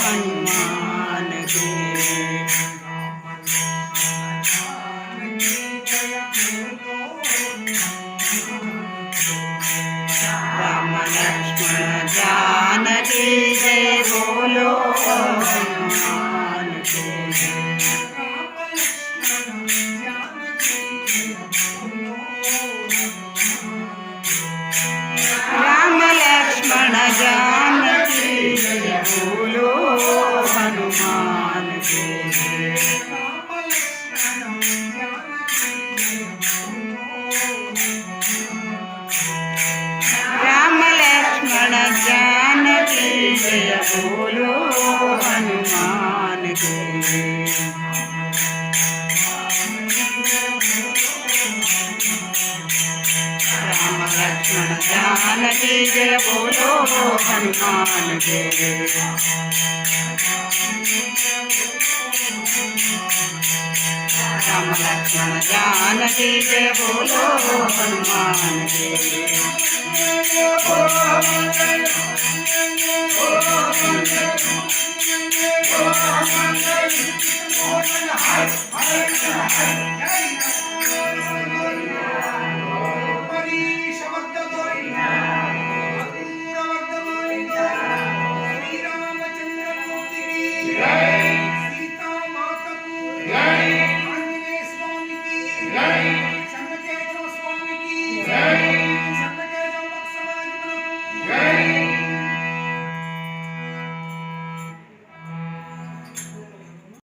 हनुमान के। राम लक्ष्मण जानकी जय बोलो हनुमान के। राम लक्ष्मण जानकी जय बोलो हनुमान के। राम लक्ष्मण जानकी जय बोलो हनुमान के। राम लक्ष्मण जानकी जय बोलो हनुमान के। राम लक्ष्मण जानकी जय बोलो हनुमान के। जय